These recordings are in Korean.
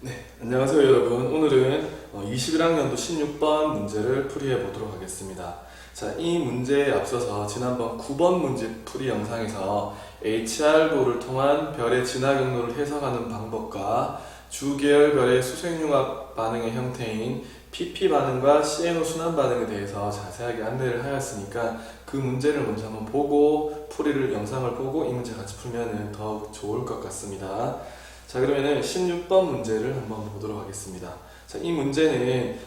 네, 안녕하세요 여러분. 오늘은 21학년도 16번 문제를 풀이해 보도록 하겠습니다. 자, 이 문제에 앞서서 지난번 9번 문제 풀이 영상에서 HR도를 통한 별의 진화 경로를 해석하는 방법과 주계열별의 수소융합 반응의 형태인 PP 반응과 CNO 순환 반응에 대해서 자세하게 안내를 하였으니까 그 문제를 먼저 한번 보고 풀이를 영상을 보고 이 문제 같이 풀면 더욱 좋을 것 같습니다. 자, 그러면은 16번 문제를 한번 보도록 하겠습니다. 자, 이 문제는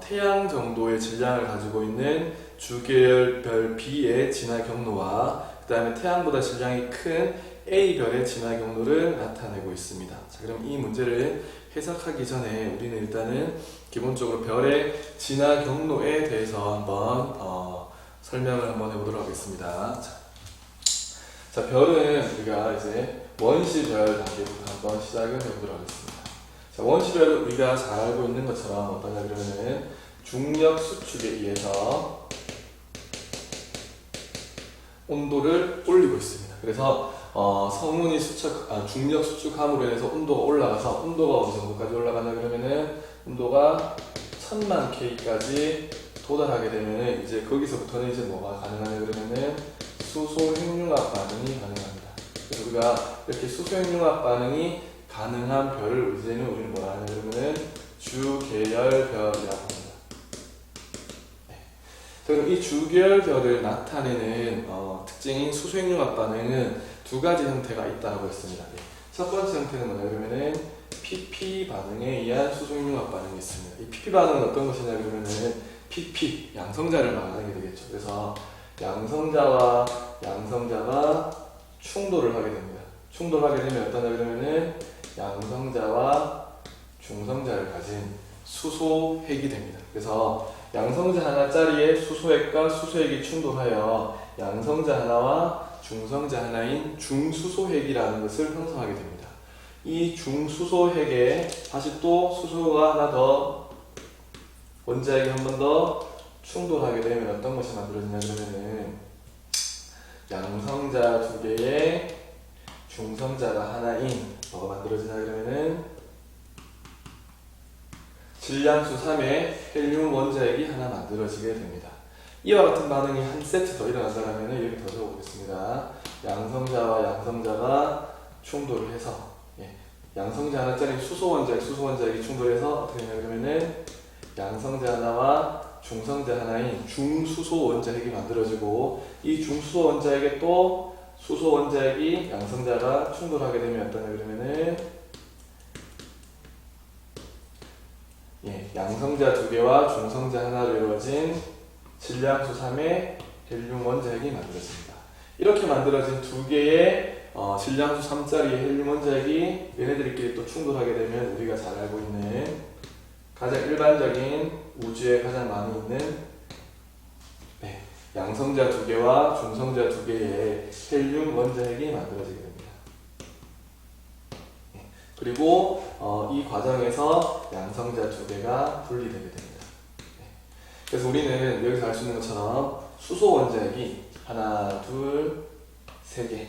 태양 정도의 질량을 가지고 있는 주계열별 B의 진화 경로와 그 다음에 태양보다 질량이 큰 A별의 진화 경로를 나타내고 있습니다. 자, 그럼 이 문제를 해석하기 전에 우리는 일단은 기본적으로 별의 진화 경로에 대해서 한번 설명을 한번 해보도록 하겠습니다. 자, 별은 우리가 이제 원시별 단계부터 한번 시작을 해보도록 하겠습니다. 자, 원시별은 우리가 잘 알고 있는 것처럼 어떠냐 그러면은 중력 수축에 의해서 온도를 올리고 있습니다. 그래서 성운이 중력 수축함으로 인해서 온도가 올라가서 온도가 어느 정도까지 올라가냐 그러면은 온도가 1000만 K까지 도달하게 되면은 이제 거기서부터는 이제 뭐가 가능하냐 그러면은 수소 핵융합 반응이 가능합니다. 그래서 우리가 이렇게 수소 핵융합 반응이 가능한 별을 이제는 우리는 뭐라 하냐 그러면은 주계열별이라고 합니다. 네. 그럼 이 주계열별을 나타내는 특징인 수소 핵융합 반응은 두 가지 형태가 있다고 했습니다. 네. 첫 번째 형태는 뭐냐 그러면은 PP 반응에 의한 수소 핵융합 반응이 있습니다. 이 PP 반응은 어떤 것이냐 그러면은 PP 양성자를 말하게 되겠죠. 그래서 양성자와 양성자가 충돌을 하게 됩니다. 충돌하게 되면 어떠냐 그러면은 양성자와 중성자를 가진 수소핵이 됩니다. 그래서 양성자 하나짜리의 수소핵과 수소핵이 충돌하여 양성자 하나와 중성자 하나인 중수소핵이라는 것을 형성하게 됩니다. 이 중수소핵에 다시 또 수소가 하나 더 원자핵이 한 번 더 충돌하게 되면 어떤 것이 만들어지냐 그러면은 양성자 두 개의 중성자가 하나인 뭐가 만들어지냐 그러면은 질량수 3의 헬륨 원자핵이 하나 만들어지게 됩니다. 이와 같은 반응이 한 세트 더 일어난다면 여기 더 적어보겠습니다. 양성자와 양성자가 충돌을 해서 양성자 하나짜리 수소 원자핵이 충돌해서 어떻게 되냐 그러면은 양성자 하나와 중성자 하나인 중수소 원자핵이 만들어지고 이 중수소 원자핵에 또 수소 원자핵이 양성자가 충돌하게 되면 어떠냐 그러면은 양성자 두 개와 중성자 하나로 이루어진 질량수 3의 헬륨 원자핵이 만들어집니다. 이렇게 만들어진 두 개의 질량수 3짜리 헬륨 원자핵이 얘네들끼리 또 충돌하게 되면 우리가 잘 알고 있는 가장 일반적인 우주에 가장 많이 있는 양성자 두 개와 중성자 두 개의 헬륨 원자핵이 만들어지게 됩니다. 그리고 이 과정에서 양성자 두 개가 분리되게 됩니다. 그래서 우리는 여기서 알 수 있는 것처럼 수소 원자핵이 하나, 둘, 세 개,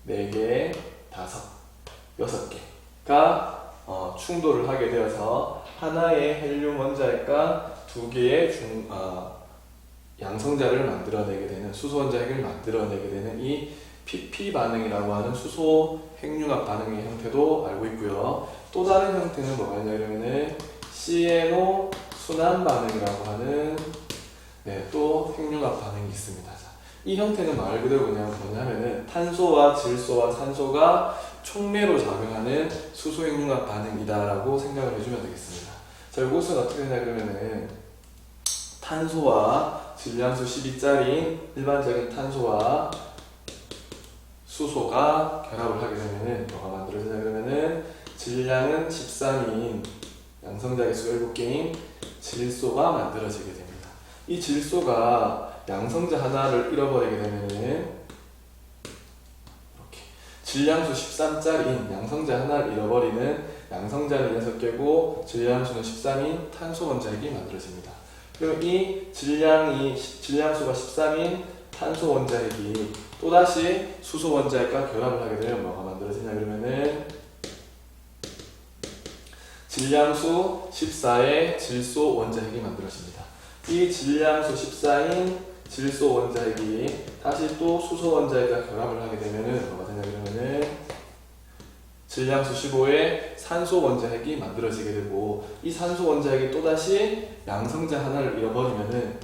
네 개, 다섯, 여섯 개가 충돌을 하게 되어서 하나의 헬륨 원자핵과 두 개의 양성자를 만들어내게 되는 수소 원자핵을 만들어내게 되는 이 PP 반응이라고 하는 수소 핵융합 반응의 형태도 알고 있고요. 또 다른 형태는 뭐가 있냐면은 CNO 순환 반응이라고 하는 또 핵융합 반응이 있습니다. 이 형태는 말 그대로 뭐냐면은 탄소와 질소와 산소가 촉매로 작용하는 수소 핵융합 반응이다라고 생각을 해주면 되겠습니다. 자, 이것은 어떻게 되냐 그러면은 탄소와 질량수 12짜리인 일반적인 탄소와 수소가 결합을 하게 되면은 뭐가 만들어지냐 그러면은 질량은 13인 양성자 개수가 7개인 질소가 만들어지게 됩니다. 이 질소가 양성자 하나를 잃어버리게 되면은 이렇게 질량수 13짜리인 양성자 하나를 잃어버리는 양성자는 6개고 질량수는 13인 탄소 원자핵이 만들어집니다. 그럼 이 질량수가 13인 탄소 원자핵이 또다시 수소 원자핵과 결합을 하게 되면 뭐가 만들어지냐 그러면은 질량수 14의 질소 원자핵이 만들어집니다. 이 질량수 14인 질소 원자핵이 다시 또 수소 원자핵과 결합을 하게 되면은 뭐가 되냐 그러면은 질량수 15의 산소 원자핵이 만들어지게 되고, 이 산소 원자핵이 또다시 양성자 하나를 잃어버리면은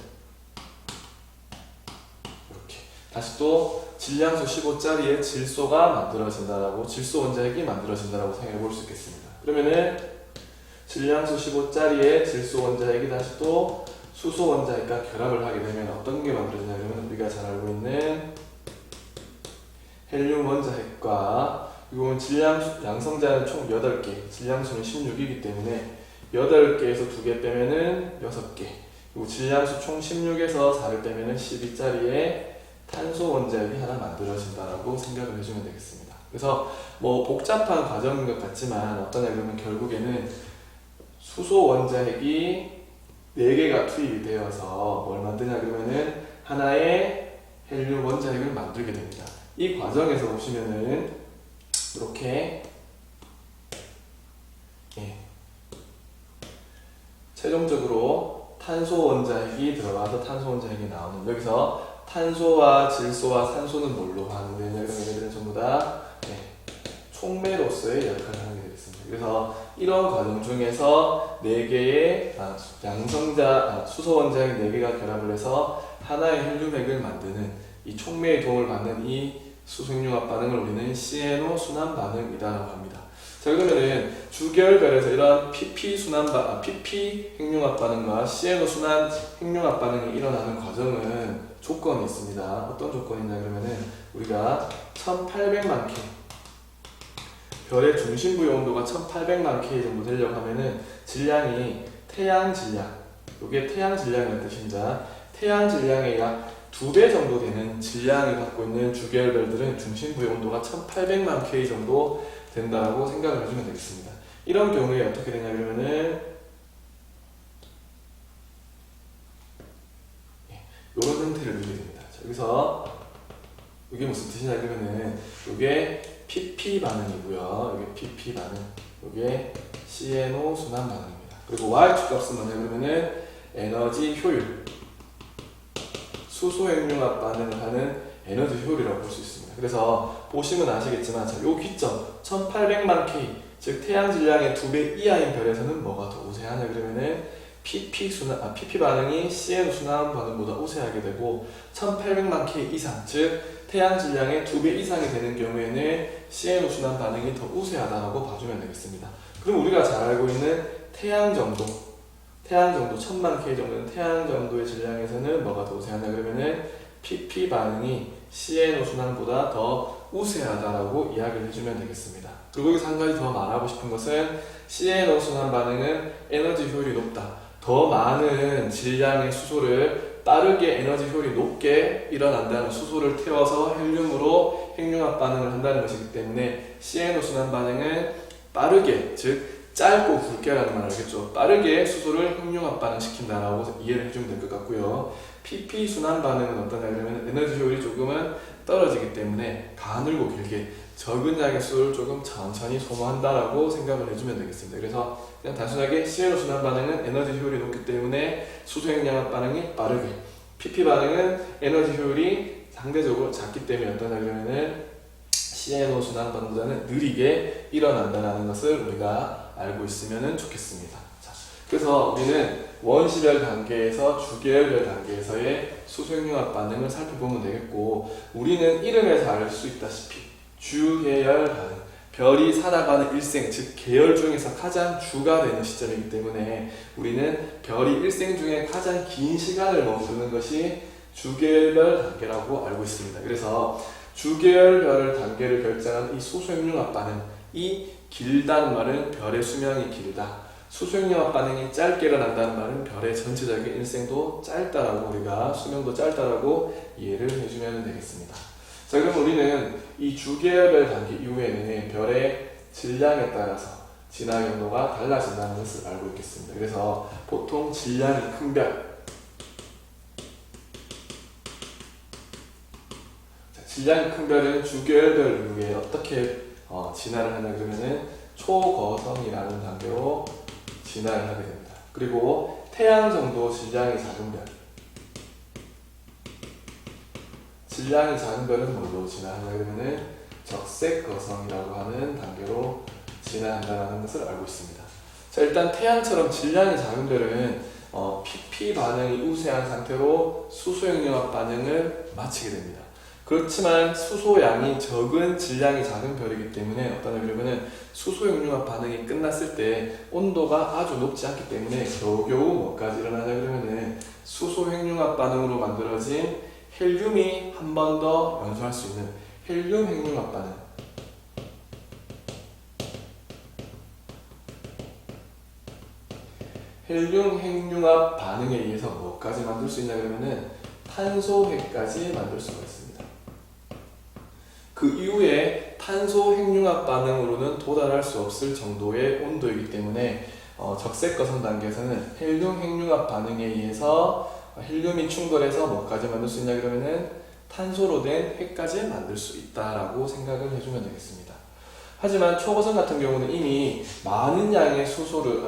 이렇게 다시 또 질량수 15짜리의 질소가 만들어진다라고, 질소 원자핵이 만들어진다라고 생각해 볼 수 있겠습니다. 그러면은 질량수 15짜리의 질소 원자핵이 다시 또 수소 원자핵과 결합을 하게 되면 어떤 게 만들어지냐 그러면 우리가 잘 알고 있는 헬륨 원자핵과, 이건 양성자는 총 8개, 질량수는 16이기 때문에 8개에서 2개 빼면은 6개, 그리고 질량수 총 16에서 4를 빼면은 12짜리의 탄소 원자핵이 하나 만들어진다라고 생각을 해주면 되겠습니다. 그래서 뭐 복잡한 과정인 것 같지만 어떠냐 그러면 결국에는 수소 원자핵이 4개가 투입이 되어서 뭘 만드냐 그러면은 하나의 헬륨 원자핵을 만들게 됩니다. 이 과정에서 보시면은 이렇게 최종적으로 탄소 원자핵이 들어가서 탄소 원자핵이 나오는, 여기서 탄소와 질소와 산소는 뭘로 반응되냐 그러면 얘네들은 전부 다 촉매로서의 역할을 하게 되겠습니다. 그래서 이런 과정 중에서 4개의 수소 원자핵 4개가 결합을 해서 하나의 헬륨핵을 만드는 이 촉매의 도움을 받는 이 수소핵융합 반응을 우리는 CNO 순환 반응이라고 합니다. 자, 그러면은 주계열별에서 이러한 PP 핵융합 반응과 CNO 순환 핵융합 반응이 일어나는 과정은 조건이 있습니다. 어떤 조건이냐 그러면은 우리가 1800만 K, 별의 중심부의 온도가 1800만 K 정도 되려고 하면은 질량이 태양 질량, 이게 태양 질량이라는 뜻입니다. 태양 질량의 약 2배 정도 되는 질량을 갖고 있는 주계열별들은 중심부의 온도가 1800만 K 정도 된다고 생각을 해주면 되겠습니다. 이런 경우에 어떻게 되냐 그러면은 이런 형태를 누리게 됩니다. 자, 여기서 이게 무슨 뜻이냐 그러면은 이게 PP 반응이고요. 이게 PP 반응, 이게 CNO 순환 반응입니다. 그리고 Y축 값은 뭐냐 그러면은 에너지 효율, 수소 핵융합 반응을 하는 에너지 효율이라고 볼 수 있습니다. 그래서 보시면 아시겠지만 이 기점 1800만 K, 즉 태양 질량의 2배 이하인 별에서는 뭐가 더 우세하냐 그러면은 PP 반응이 CN 순환 반응보다 우세하게 되고, 1800만 K 이상, 즉 태양 질량의 2배 이상이 되는 경우에는 CN 순환 반응이 더 우세하다고 봐주면 되겠습니다. 그럼 우리가 잘 알고 있는 태양 정도 1000만 K 정도는 태양 정도의 질량에서는 뭐가 더 우세하냐 그러면은 PP 반응이 CNO 순환보다 더 우세하다라고 이야기를 해주면 되겠습니다. 그리고 여기서 한 가지 더 말하고 싶은 것은 CNO 순환 반응은 에너지 효율이 높다. 더 많은 질량의 수소를 빠르게 에너지 효율이 높게 일어난다는, 수소를 태워서 헬륨으로 핵융합 반응을 한다는 것이기 때문에 CNO 순환 반응은 빠르게, 즉 짧고 굵게라는 말 알겠죠? 빠르게 수소를 핵융합 반응시킨다라고 이해를 해주면 될 것 같고요. PP 순환 반응은 어떠냐 그러면 에너지 효율이 조금은 떨어지기 때문에 가늘고 길게 적은 양의 수를 조금 천천히 소모한다라고 생각을 해주면 되겠습니다. 그래서 그냥 단순하게 CNO 순환 반응은 에너지 효율이 높기 때문에 수소 핵융합 반응이 빠르게, PP 반응은 에너지 효율이 상대적으로 작기 때문에 어떠냐 그러면은 CNO 순환 반응보다는 느리게 일어난다는 것을 우리가 알고 있으면 좋겠습니다. 자, 그래서 우리는 원시별 단계에서 주계열별 단계에서의 수소 핵융합 반응을 살펴보면 되겠고, 우리는 이름에서 알 수 있다시피 주계열 반응, 별이 살아가는 일생, 즉 계열 중에서 가장 주가 되는 시점이기 때문에 우리는 별이 일생 중에 가장 긴 시간을 머무르는 것이 주계열별 단계라고 알고 있습니다. 그래서 주계열별 단계를 결정하는 이 수소 핵융합 반응, 이 길다는 말은 별의 수명이 길다, 수소 핵융합 반응이 짧게 일어난다는 말은 별의 전체적인 일생도 짧다라고, 우리가 수명도 짧다라고 이해를 해주면 되겠습니다. 자, 그럼 우리는 이 주계열별 단계 이후에는 별의 질량에 따라서 진화 경로가 달라진다는 것을 알고 있겠습니다. 그래서 보통 질량이 큰 별, 질량이 큰 별은 주계열별 이후에 어떻게 진화를 하냐 그러면은 초거성이라는 단계로 진화를 하게 됩니다. 그리고 태양 정도 질량이 작은 별, 질량이 작은 별은 뭘로 진화하냐 그러면은 적색 거성이라고 하는 단계로 진화한다는 것을 알고 있습니다. 자, 일단 태양처럼 질량이 작은 별은 PP 반응이 우세한 상태로 수소핵융합 반응을 마치게 됩니다. 그렇지만 수소양이 적은 질량이 작은 별이기 때문에 어떠냐 그러면은 수소핵융합 반응이 끝났을 때 온도가 아주 높지 않기 때문에 겨우겨우 뭐까지 일어나냐 그러면은 수소핵융합 반응으로 만들어진 헬륨이 한 번 더 연소할 수 있는 헬륨 핵융합 반응, 헬륨 핵융합 반응에 의해서 뭐까지 만들 수 있냐 그러면은 탄소핵까지 만들 수가 있습니다. 그 이후에 탄소 핵융합 반응으로는 도달할 수 없을 정도의 온도이기 때문에 적색 거성 단계에서는 헬륨 핵융합 반응에 의해서 헬륨이 충돌해서 뭐까지 만들 수 있냐 그러면은 탄소로 된 핵까지 만들 수 있다라고 생각을 해주면 되겠습니다. 하지만 초고성 같은 경우는 이미 많은 양의 수소를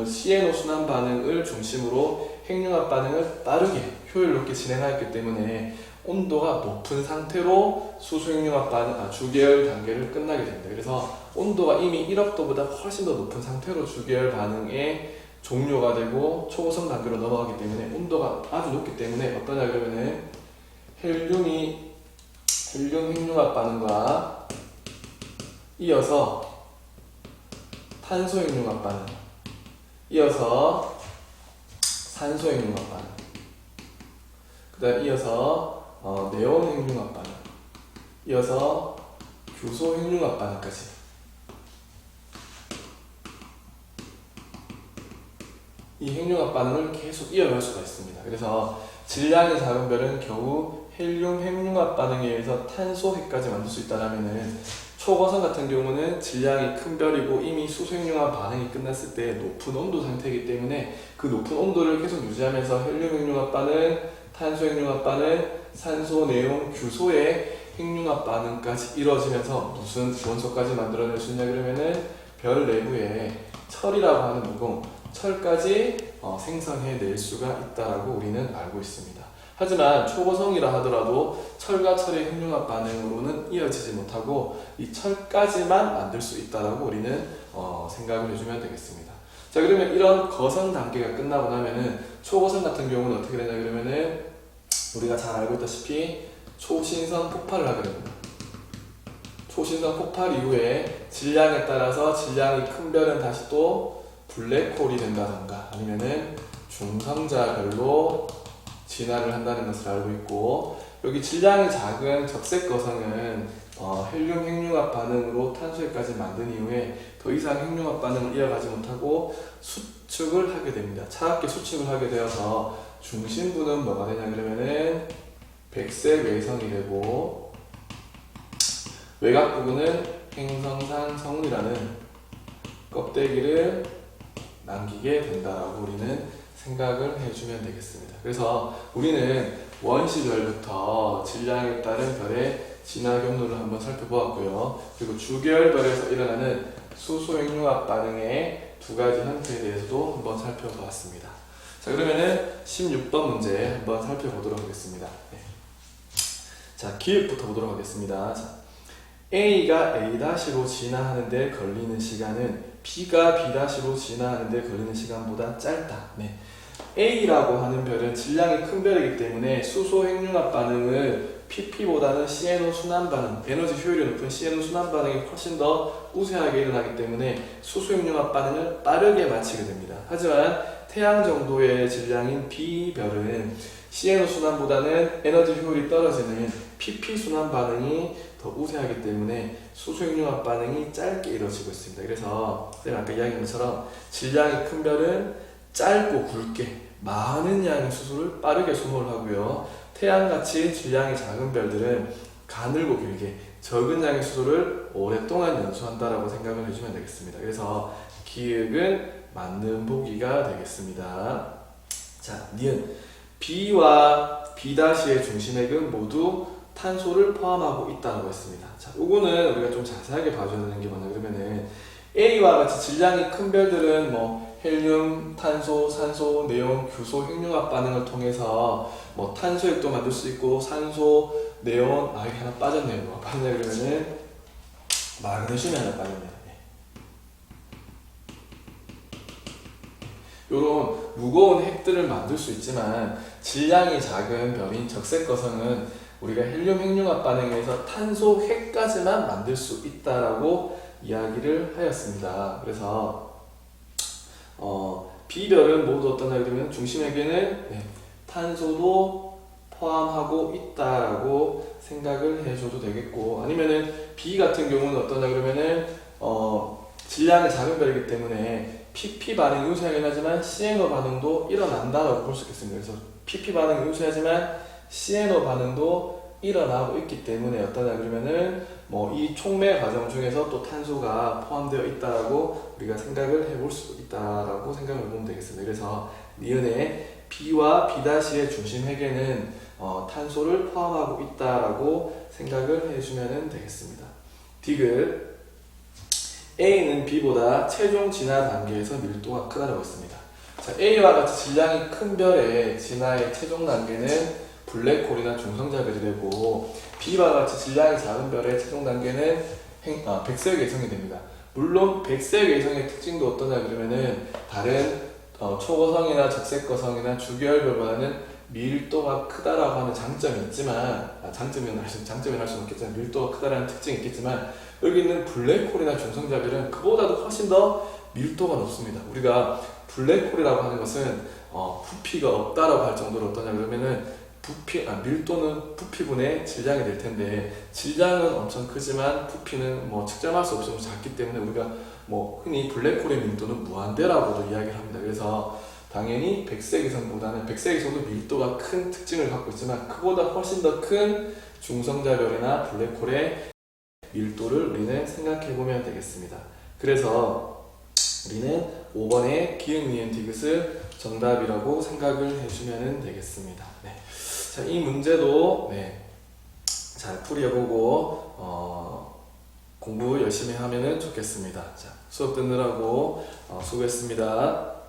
CNO 순환 반응을 중심으로 핵융합 반응을 빠르게 효율 높게 진행하였기 때문에 온도가 높은 상태로 수소 핵융합 반응, 주계열 단계를 끝나게 됩니다. 그래서 온도가 이미 1억 도보다 훨씬 더 높은 상태로 주계열 반응의 종료가 되고 초고성 단계로 넘어가기 때문에 온도가 아주 높기 때문에 어떠냐 그러면은 헬륨 핵융합 반응과 이어서 탄소 핵융합 반응, 이어서 산소 핵융합 반응, 그 다음 이어서 네온 핵융합 반응, 이어서 규소 핵융합 반응까지 이 핵융합 반응을 계속 이어갈 수가 있습니다. 그래서 질량이 작은 별은 겨우 헬륨 핵융합 반응에 의해서 탄소 핵까지 만들 수 있다라면은 초고성 같은 경우는 질량이 큰 별이고 이미 수소 핵융합 반응이 끝났을 때 높은 온도 상태이기 때문에 그 높은 온도를 계속 유지하면서 헬륨 핵융합 반응, 탄소 핵융합 반응, 산소, 네온, 규소의 핵융합 반응까지 이루어지면서 무슨 원소까지 만들어낼 수 있냐 그러면은 별 내부에 철이라고 하는 무공, 철까지 생성해낼 수가 있다라고 우리는 알고 있습니다. 하지만 초고성이라 하더라도 철과 철의 핵융합 반응으로는 이어지지 못하고 이 철까지만 만들 수 있다라고 우리는 생각을 해주면 되겠습니다. 자, 그러면 이런 거성 단계가 끝나고 나면은 초고성 같은 경우는 어떻게 되냐 그러면은 우리가 잘 알고 있다시피 초신성 폭발을 하게 됩니다. 초신성 폭발 이후에 질량에 따라서 질량이 큰 별은 다시 또 블랙홀이 된다던가 아니면은 중성자별로 진화를 한다는 것을 알고 있고, 여기 질량이 작은 적색 거성은 헬륨 핵융합 반응으로 탄소핵까지 만든 이후에 더 이상 핵융합 반응을 이어가지 못하고 수축을 하게 됩니다. 차갑게 수축을 하게 되어서 중심부는 뭐가 되냐 그러면은 백색 외성이 되고 외곽 부분은 행성상 성운이라는 껍데기를 남기게 된다라고 우리는 생각을 해주면 되겠습니다. 그래서 우리는 원시별부터 질량에 따른 별의 진화 경로를 한번 살펴보았고요. 그리고 주계열별에서 일어나는 수소 핵융합 반응의 두 가지 형태에 대해서도 한번 살펴보았습니다. 자, 그러면은 16번 문제 한번 살펴보도록 하겠습니다. 네. 자, 기획부터 보도록 하겠습니다. 자, A가 A-로 진화하는 데 걸리는 시간은 B가 B-로 진화하는 데 걸리는 시간보다 짧다. 네. A라고 하는 별은 질량이 큰 별이기 때문에 수소 핵융합 반응을 PP보다는 CNO 순환 반응, 에너지 효율이 높은 CNO 순환 반응이 훨씬 더 우세하게 일어나기 때문에 수소 핵융합 반응을 빠르게 마치게 됩니다. 하지만 태양 정도의 질량인 B별은 CNO 순환보다는 에너지 효율이 떨어지는 PP 순환 반응이 더 우세하기 때문에 수소 핵융합 반응이 짧게 이루어지고 있습니다. 그래서 제가 아까 이야기한 것처럼 질량이 큰 별은 짧고 굵게 많은 양의 수소를 빠르게 소모를 하고요. 태양같이 질량이 작은 별들은 가늘고 길게 적은 양의 수소를 오랫동안 연소한다라고 생각을 해주면 되겠습니다. 그래서 기획은 맞는 보기가 되겠습니다. 자, 니은 B와 B-의 중심핵은 모두 탄소를 포함하고 있다고 했습니다. 자, 요거는 우리가 좀 자세하게 봐줘야 되는 게 뭐냐 그러면은 A와 같이 질량이 큰 별들은 뭐 헬륨, 탄소, 산소, 네온, 규소, 핵융합 반응을 통해서 뭐 탄소액도 만들 수 있고 산소, 네온, 이게 하나 빠졌네요. 뭐가 빠졌냐 그러면은 마그네슘이 하나 빠졌네요. 이런 무거운 핵들을 만들 수 있지만 질량이 작은 별인 적색거성은 우리가 헬륨 핵융합 반응에서 탄소 핵까지만 만들 수 있다라고 이야기를 하였습니다. 그래서 B별은 모두 어떠냐 그러면 중심에게는 탄소도 포함하고 있다라고 생각을 해줘도 되겠고, 아니면은 B 같은 경우는 어떠냐 그러면은 질량이 작은 별이기 때문에 PP 반응이 유사하긴 하지만 CNO 반응도 일어난다라고 볼 수 있겠습니다. 그래서 PP 반응이 유사하지만 CNO 반응도 일어나고 있기 때문에 어떠냐 그러면은 뭐 이 촉매 과정 중에서 또 탄소가 포함되어 있다라고 우리가 생각을 해볼 수 있다라고 생각을 해보면 되겠습니다. 그래서 니은의 B와 B-의 중심핵에는 탄소를 포함하고 있다라고 생각을 해주면 되겠습니다. 디귿 A는 B보다 최종 진화 단계에서 밀도가 크다라고 했습니다. 자, A와 같이 질량이 큰 별의 진화의 최종 단계는 블랙홀이나 중성자별이 되고, B와 같이 질량이 작은 별의 최종 단계는 백색외성이 됩니다. 물론 백색외성의 특징도 어떠냐 그러면은 다른 초고성이나 적색거성이나 주계열별보다는 밀도가 크다라고 하는 장점이 있지만, 장점이라 할 수는 없겠지만 밀도가 크다라는 특징이 있겠지만, 여기 있는 블랙홀이나 중성자별은 그보다도 훨씬 더 밀도가 높습니다. 우리가 블랙홀이라고 하는 것은 부피가 없다라고 할 정도로 어떠냐 그러면은 밀도는 부피분의 질량이 될 텐데, 질량은 엄청 크지만 부피는 뭐 측정할 수 없이 작기 때문에 우리가 뭐 흔히 블랙홀의 밀도는 무한대라고도 이야기를 합니다. 그래서 당연히 백색위성보다는 백색위성도 밀도가 큰 특징을 갖고 있지만 그보다 훨씬 더 큰 중성자별이나 블랙홀의 밀도를 우리는 생각해 보면 되겠습니다. 그래서 우리는 5번의 기역, 니은, 디귿을 정답이라고 생각을 해주면 되겠습니다. 네. 자, 이 문제도 잘 풀이해보고 공부 열심히 하면 좋겠습니다. 자, 수업 듣느라고 수고했습니다.